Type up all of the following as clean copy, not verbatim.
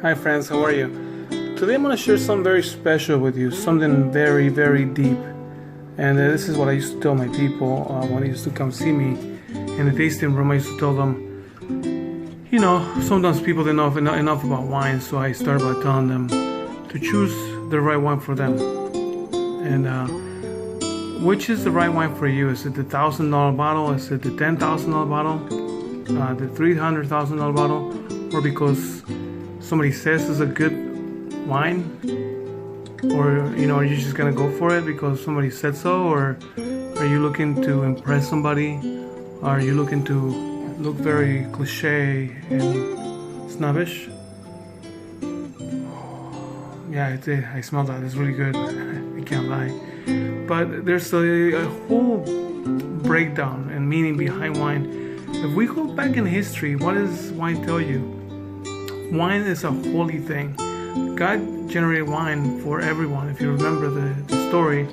Hi friends, how are you? Today I'm going to share something very special with you, something very, very deep. And this is what I used to tell my people when they used to come see me in the tasting room. I used to tell them, sometimes people don't know enough about wine, so I started by telling them to choose the right wine for them. And which is the right wine for you? Is it the $1,000 bottle? Is it the $10,000 bottle? The $300,000 bottle? Or because somebody says it's a good wine? Or are you just gonna go for it because somebody said so? Or are you looking to impress somebody? Are you looking to look very cliche and snobbish? Yeah, I smell that. It's really good. I can't lie. But there's a whole breakdown and meaning behind wine. If we go back in history, what does wine tell you? Wine is a holy thing. God generated wine for everyone. If you remember the story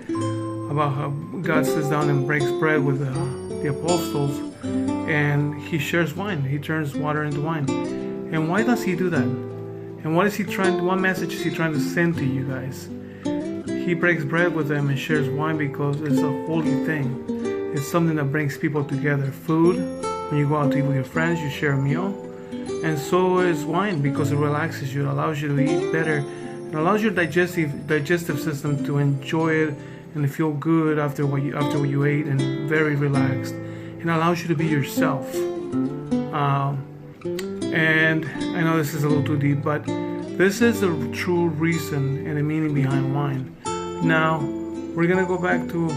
about how God sits down and breaks bread with the apostles, and he shares wine. He turns water into wine. And why does he do that? And what message is he trying to send to you guys? He breaks bread with them and shares wine because it's a holy thing. It's something that brings people together. Food, when you go out to eat with your friends, you share a meal. And so is wine because it relaxes you, it allows you to eat better, it allows your digestive system to enjoy it and to feel good after what you ate and very relaxed. It allows you to be yourself. And I know this is a little too deep, but this is the true reason and the meaning behind wine. Now we're gonna go back to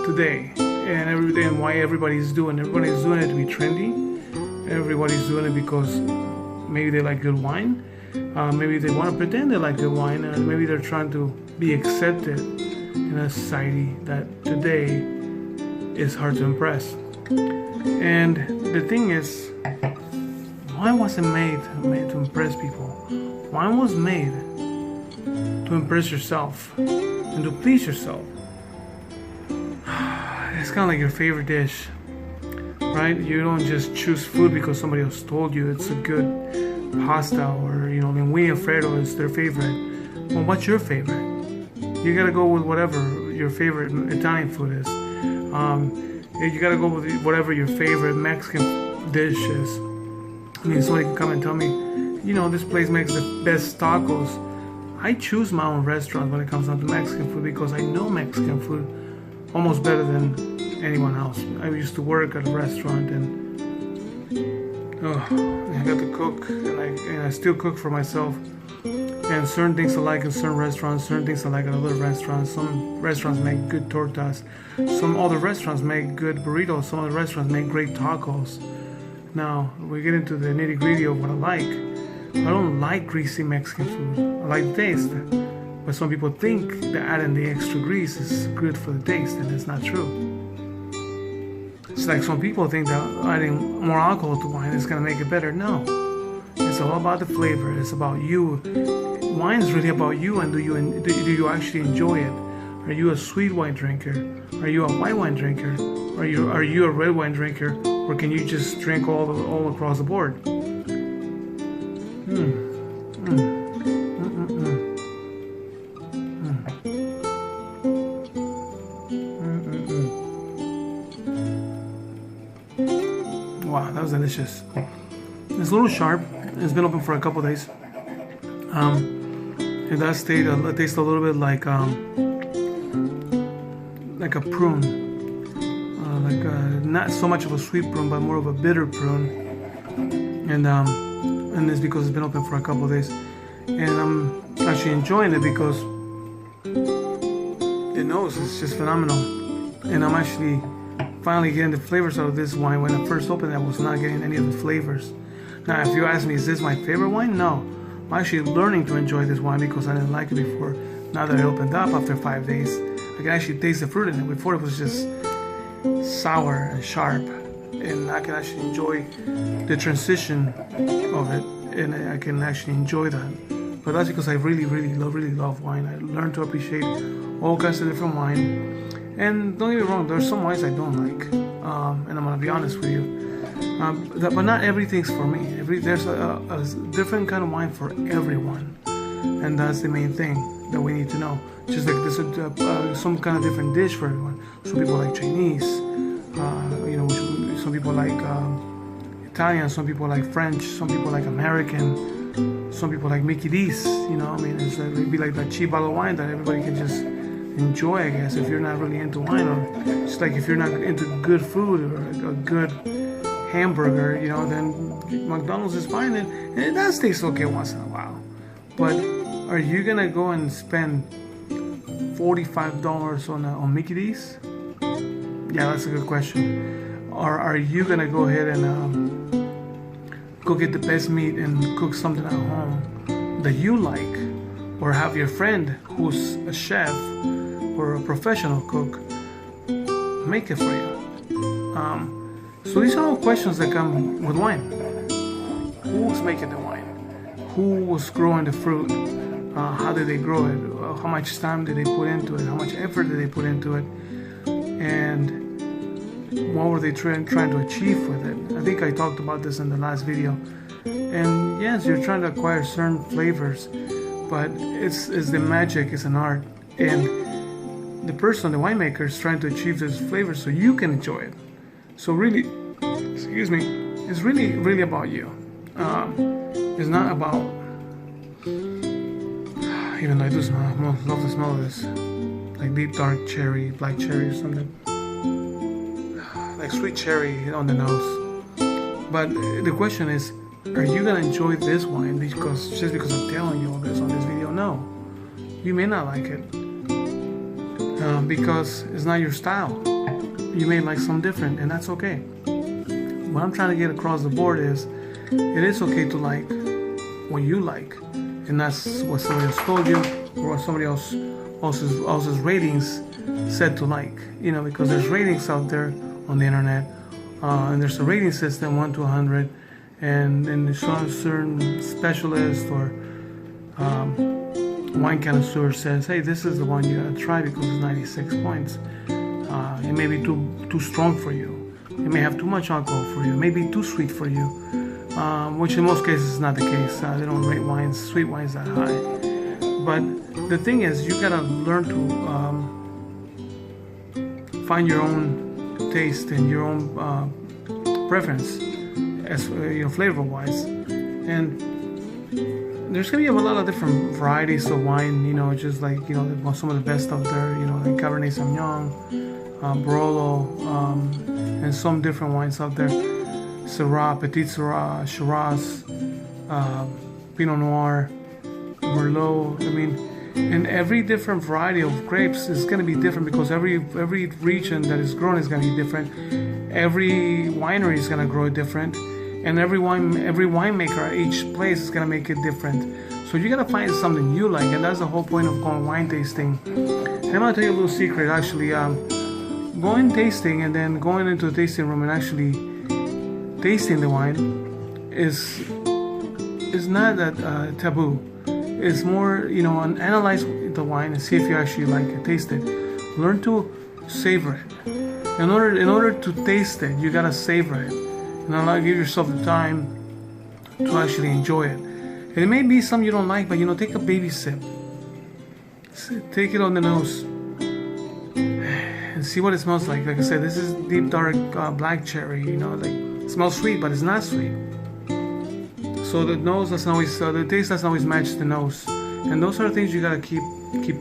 today and everything and why everybody's doing it to be trendy. Everybody's doing it because maybe they like good wine. Maybe they want to pretend they like good wine, and maybe they're trying to be accepted in a society that today is hard to impress. And the thing is, wine wasn't made to impress people. Wine was made to impress yourself and to please yourself. It's kind of like your favorite dish. Right? You don't just choose food because somebody else told you it's a good pasta or linguine alfredo is their favorite. Well, what's your favorite? You gotta go with whatever your favorite Italian food is. You gotta go with whatever your favorite Mexican dish is. I mean, somebody can come and tell me, this place makes the best tacos. I choose my own restaurant when it comes down to Mexican food because I know Mexican food almost better than anyone else. I used to work at a restaurant and I got to cook and I still cook for myself. And certain things I like in certain restaurants, certain things I like at other restaurants. Some restaurants make good tortas. Some other restaurants make good burritos. Some other restaurants make great tacos. Now, we get into the nitty gritty of what I like. I don't like greasy Mexican food. I like the taste. But some people think that adding the extra grease is good for the taste, and it's not true. It's like some people think that adding more alcohol to wine is going to make it better. No. It's all about the flavor. It's about you. Wine is really about you, and do you actually enjoy it? Are you a sweet wine drinker? Are you a white wine drinker? Are you a red wine drinker? Or can you just drink all across the board? Wow, that was delicious. It's a little sharp. It's been open for a couple days. It does taste a little bit like a prune, not so much of a sweet prune, but more of a bitter prune. And it's because it's been open for a couple days, and I'm actually enjoying it because the nose is just phenomenal, and I'm actually finally getting the flavors out of this wine. When I first opened it, I was not getting any of the flavors. Now, if you ask me, is this my favorite wine? No. I'm actually learning to enjoy this wine because I didn't like it before. Now that it opened up after 5 days, I can actually taste the fruit in it. Before it was just sour and sharp, and I can actually enjoy the transition of it, and I can actually enjoy that. But that's because I really love wine. I learned to appreciate all kinds of different wine. And don't get me wrong, there's some wines I don't like, and I'm gonna be honest with you. But not everything's for me. There's a different kind of wine for everyone, and that's the main thing that we need to know. Just like there's some kind of different dish for everyone. Some people like Chinese, some people like Italian, some people like French, some people like American, some people like Mickey D's. It'd be like that cheap bottle of wine that everybody can just enjoy, I guess, if you're not really into wine, or just like if you're not into good food or a good hamburger, then McDonald's is fine, and it does taste okay once in a while. But are you gonna go and spend $45 on Mickey D's? Yeah, that's a good question. Or are you gonna go ahead and go get the best meat and cook something at home that you like, or have your friend who's a chef or a professional cook make it for you? So these are all questions that come with wine. Who's making the wine? Who was growing the fruit? How did they grow it? How much time did they put into it? How much effort did they put into it? And what were they trying to achieve with it? I think I talked about this in the last video. And yes, you're trying to acquire certain flavors, but it's the magic, it's an art. And the winemaker, is trying to achieve those flavors so you can enjoy it. So really, it's really, really about you. It's not about, even though I do love the smell of this, like deep dark cherry, black cherry or something, like sweet cherry on the nose. But the question is, are you gonna enjoy this wine just because I'm telling you all this on this video? No, you may not like it because it's not your style. You may like something different, and that's okay. What I'm trying to get across the board is, it is okay to like what you like, and that's what somebody else told you, or what somebody else's ratings said to like. Because there's ratings out there on the internet, and there's a rating system 1 to 100, and there's certain specialist or wine connoisseur says, hey, this is the one you gotta try because it's 96 points. It may be too strong for you. It may have too much alcohol for you. It may be too sweet for you, which in most cases is not the case. They don't rate sweet wines that high. But the thing is, you gotta learn to find your own taste and your own preference, as flavor-wise. And there's gonna be a lot of different varieties of wine. Just like some of the best out there. Like Cabernet Sauvignon, Barolo, and some different wines out there. Syrah, Petit Syrah, Shiraz, Pinot Noir, Merlot. And every different variety of grapes is going to be different because every region that is grown is going to be different. Every winery is going to grow it different, and every winemaker at each place is going to make it different. So you got to find something you like, and that's the whole point of going wine tasting. And I'm going to tell you a little secret, actually. Going tasting and then going into the tasting room and actually tasting the wine is not that taboo. It's more, analyze the wine and see if you actually like it, taste it. Learn to savor it. In order to taste it, you gotta savor it, and give yourself the time to actually enjoy it. And it may be something you don't like, but take a baby sip. Take it on the nose. See what it smells like. Like I said, this is deep dark black cherry. It smells sweet, but it's not sweet. So the nose doesn't always, the taste doesn't always match the nose, and those are things you gotta keep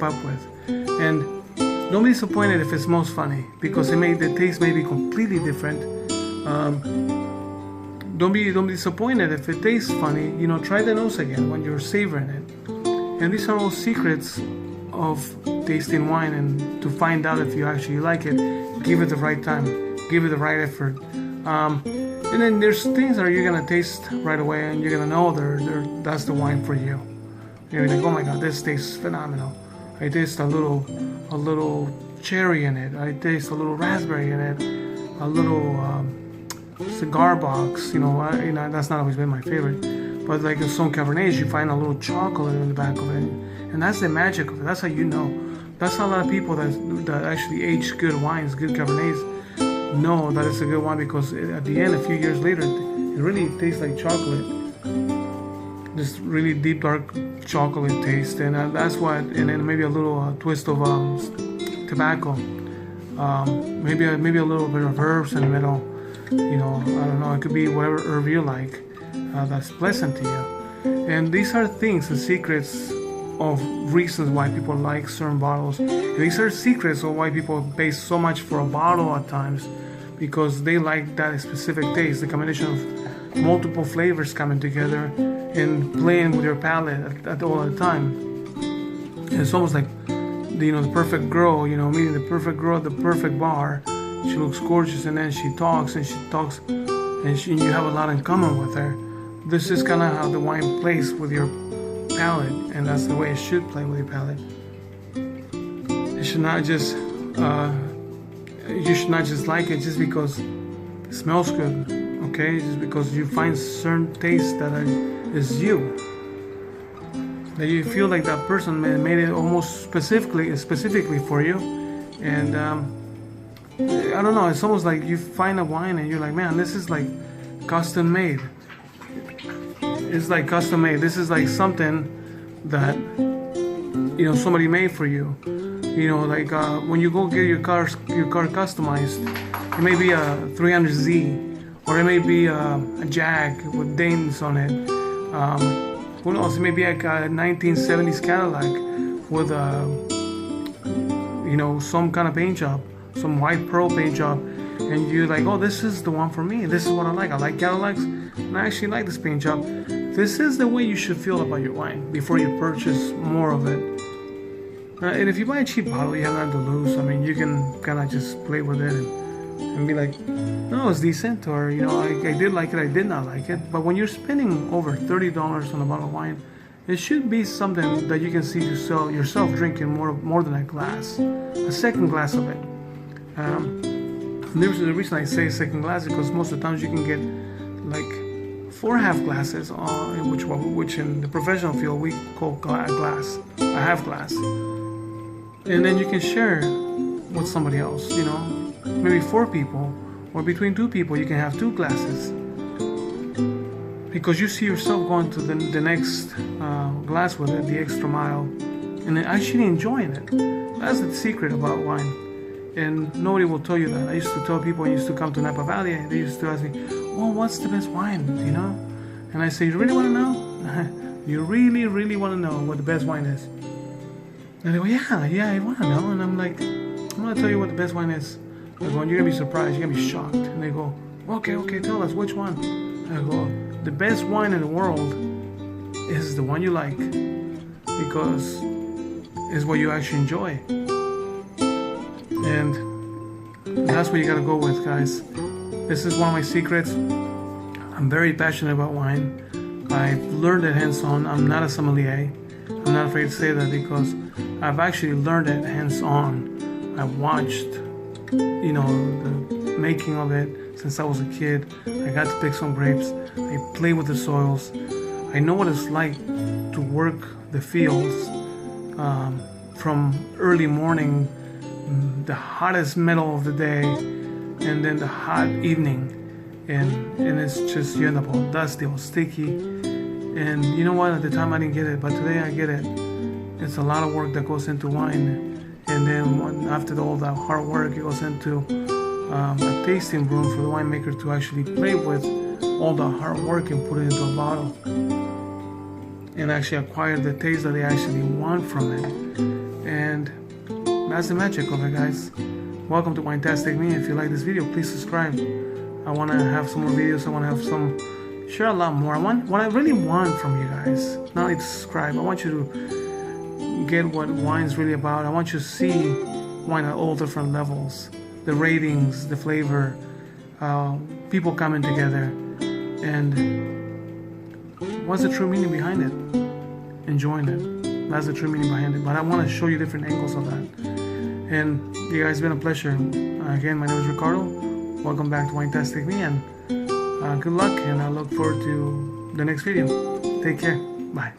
up with. And don't be disappointed if it smells funny, because the taste may be completely different. Don't be disappointed if it tastes funny. Try the nose again when you're savoring it. And these are all secrets of tasting wine, and to find out if you actually like it, give it the right time, give it the right effort. And then there's things that you're gonna taste right away, and you're gonna know that's the wine for you. You're like, oh my god, this tastes phenomenal. I taste a little cherry in it. I taste a little raspberry in it. A little cigar box. That's not always been my favorite. But like some Cabernets, you find a little chocolate in the back of it, and that's the magic of it. That's how you know. That's how a lot of people that actually age good wines, good Cabernets, know that it's a good wine because at the end, a few years later, it really tastes like chocolate. This really deep, dark chocolate taste, and that's what. And then maybe a little twist of tobacco, maybe a little bit of herbs in the middle. You know, I don't know. It could be whatever herb you like. That's pleasant to you. And these are things, the secrets of reasons why people like certain bottles. And these are secrets of why people pay so much for a bottle at times, because they like that specific taste, the combination of multiple flavors coming together and playing with your palate at all the time. And it's almost like the perfect girl, meeting the perfect girl at the perfect bar. She looks gorgeous, and then she talks, and you have a lot in common with her. This is kind of how the wine plays with your palate, and that's the way it should play with your palate. It should not just you should not just like it just because it smells good, okay? Just because you find certain tastes that is you, that you feel like that person made it almost specifically for you. And I don't know, it's almost like you find a wine and you're like, man, this is like custom made. It's like custom made. This is like something that somebody made for you. Like when you go get your car customized, it may be a 300Z, or it may be a Jag with Danes on it. Who knows? It may be like a 1970s Cadillac with some kind of paint job, some white pearl paint job, and you're like, oh, this is the one for me. This is what I like. I like Cadillacs, and I actually like this paint job. This is the way you should feel about your wine before you purchase more of it. And if you buy a cheap bottle, you have nothing to lose. I mean, you can kind of just play with it and be like, no, it's decent, or I did like it, I did not like it. But when you're spending over $30 on a bottle of wine, it should be something that you can see yourself drinking more than a glass, a second glass of it. There's the reason I say second glass, because most of the times you can get like 4 half glasses, which in the professional field we call a half glass, and then you can share with somebody else. Maybe 4 people, or between 2 people, you can have 2 glasses, because you see yourself going to the next glass with it, the extra mile, and then actually enjoying it. That's the secret about wine. And nobody will tell you that. I used to tell people, I used to come to Napa Valley, and they used to ask me, well, what's the best wine, And I say, you really want to know? You really, really want to know what the best wine is? And they go, yeah, I want to know. And I'm like, I'm going to tell you what the best wine is. I go, and you're going to be surprised, you're going to be shocked. And they go, okay, tell us, which one? And I go, the best wine in the world is the one you like, because it's what you actually enjoy. And that's what you gotta go with, guys. This is one of my secrets. I'm very passionate about wine. I've learned it hands-on. I'm not a sommelier. I'm not afraid to say that, because I've actually learned it hands-on. I watched, the making of it since I was a kid. I got to pick some grapes. I play with the soils. I know what it's like to work the fields from early morning, the hottest middle of the day, and then the hot evening, and it's just, you end up all dusty, all sticky. And you know what, at the time I didn't get it, but today I get it. It's a lot of work that goes into wine, and then after all that hard work, it goes into a tasting room for the winemaker to actually play with all the hard work and put it into a bottle, and actually acquire the taste that they actually want from it. And that's the magic of it, guys. Welcome to Winetastic Me. If you like this video, please subscribe. I want to have some more videos. I want to have share a lot more. What I really want from you guys, not only to subscribe, I want you to get what wine's really about. I want you to see wine at all different levels, the ratings, the flavor, people coming together, and what's the true meaning behind it. Enjoying it. That's the true meaning behind it. But I want to show you different angles of that. And you guys, it's been a pleasure. Again, my name is Ricardo. Welcome back to Winetastic Me, and good luck, and I look forward to the next video. Take care. Bye.